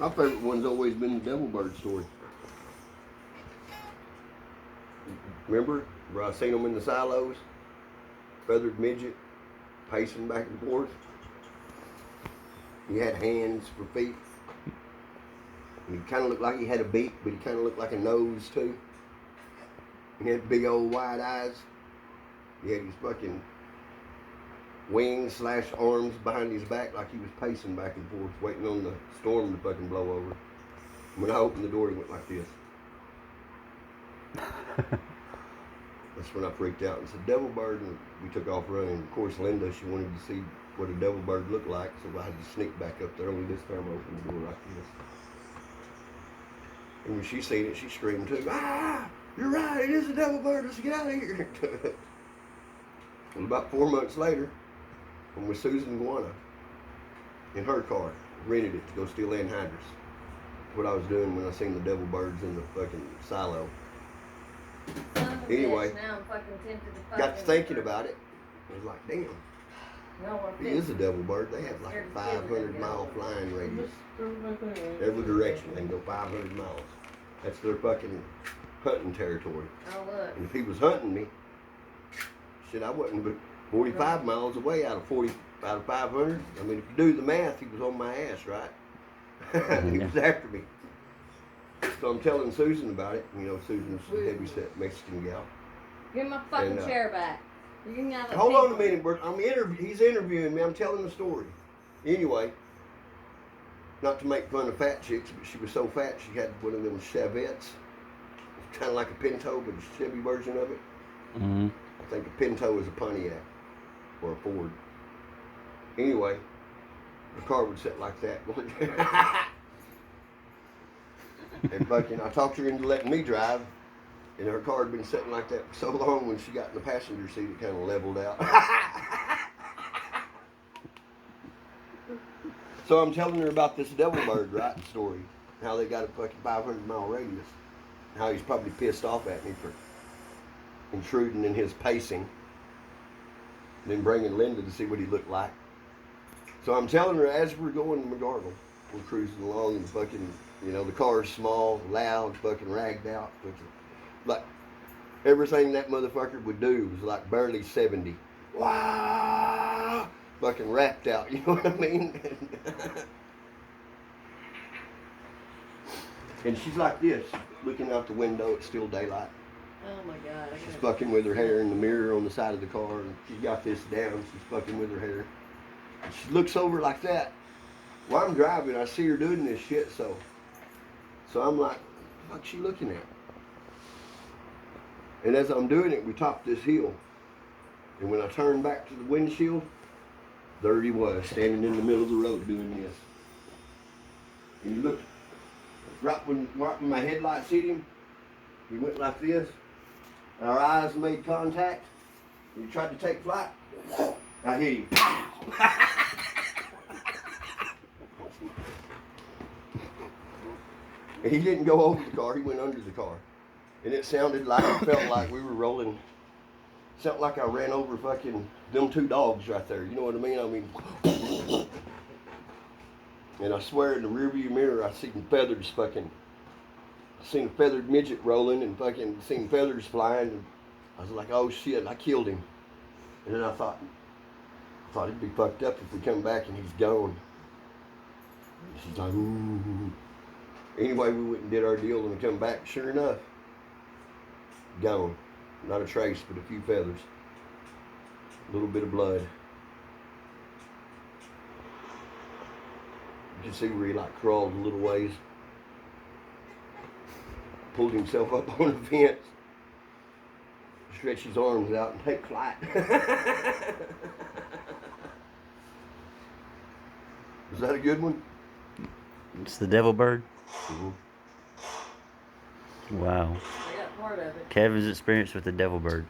My favorite one's always been the Devil Bird story. Remember where I seen them in the silos? Feathered midget, pacing back and forth. He had hands for feet. And he kind of looked like he had a beak, but he kind of looked like a nose too. He had big old wide eyes. He had his fucking wings / arms behind his back like he was pacing back and forth, waiting on the storm to fucking blow over. When I opened the door, he went like this. That's when I freaked out and said, Devil Bird, and we took off running. Of course, Linda, she wanted to see what a Devil Bird looked like, so I had to sneak back up there. Only this time I opened the door like this. And when she seen it, she screamed too, ah, you're right, it is a Devil Bird, let's get out of here. And about 4 months later, I'm with Susan Guana in her car, rented it to go steal anhydrous. What I was doing when I seen the Devil Birds in the fucking silo. Anyway, now I'm fucking tempted to got to thinking about it. I was like, damn, no, he is a Devil Bird. They have like a 500-mile flying radius. Every direction, they can go 500 miles. That's their fucking hunting territory. Oh, look. And if he was hunting me, shit, I wasn't but 45 miles away out of 500. I mean, if you do the math, he was on my ass, right? He was after me. So I'm telling Susan about it. You know, Susan's a heavy-set Mexican gal. Give me my fucking chair back. You can have hold on a minute, Bert. He's interviewing me. I'm telling the story. Anyway, not to make fun of fat chicks, but she was so fat she had one of them Chevettes. Kind of like a Pinto, but a Chevy version of it. Mm-hmm. I think a Pinto is a Pontiac or a Ford. Anyway, the car would sit like that. And fucking, I talked her into letting me drive, and her car had been sitting like that for so long. When she got in the passenger seat, it kind of leveled out. So I'm telling her about this Devil Bird, right, story, how they got a fucking 500-mile radius, how he's probably pissed off at me for intruding in his pacing, and then bringing Linda to see what he looked like. So I'm telling her as we're going to McGargle, we're cruising along, and fucking, you know, the car's small, loud, fucking ragged out. Like, everything that motherfucker would do was like barely 70. Wow! Fucking rapped out, you know what I mean? And she's like this, looking out the window, it's still daylight. Oh my God. She's fucking with her hair in the mirror on the side of the car, and she's got this down, she's fucking with her hair. And she looks over like that. While I'm driving, I see her doing this shit, so I'm like, what the fuck's she looking at? And as I'm doing it, we topped this hill. And when I turned back to the windshield, there he was, standing in the middle of the road doing this. And he looked, right when my headlights hit him, he went like this. Our eyes made contact. He tried to take flight. I hit him. Pow! And he didn't go over the car, he went under the car. And it sounded like, it felt like we were rolling. It sounded like I ran over fucking them two dogs right there. You know what I mean? And I swear in the rearview mirror, I seen feathers fucking. I seen a feathered midget rolling and fucking seen feathers flying. And I was like, oh shit, I killed him. And then I thought it'd be fucked up if we come back and he's gone. And she's like, ooh. Anyway, we went and did our deal and we come back. Sure enough, gone. Not a trace, but a few feathers. A little bit of blood. You can see where he like crawled a little ways. Pulled himself up on the fence. Stretched his arms out and take flight. Is that a good one? It's the Devil Bird. Mm-hmm. Wow. I got part of it. Kevin's experience with the Devil Bird.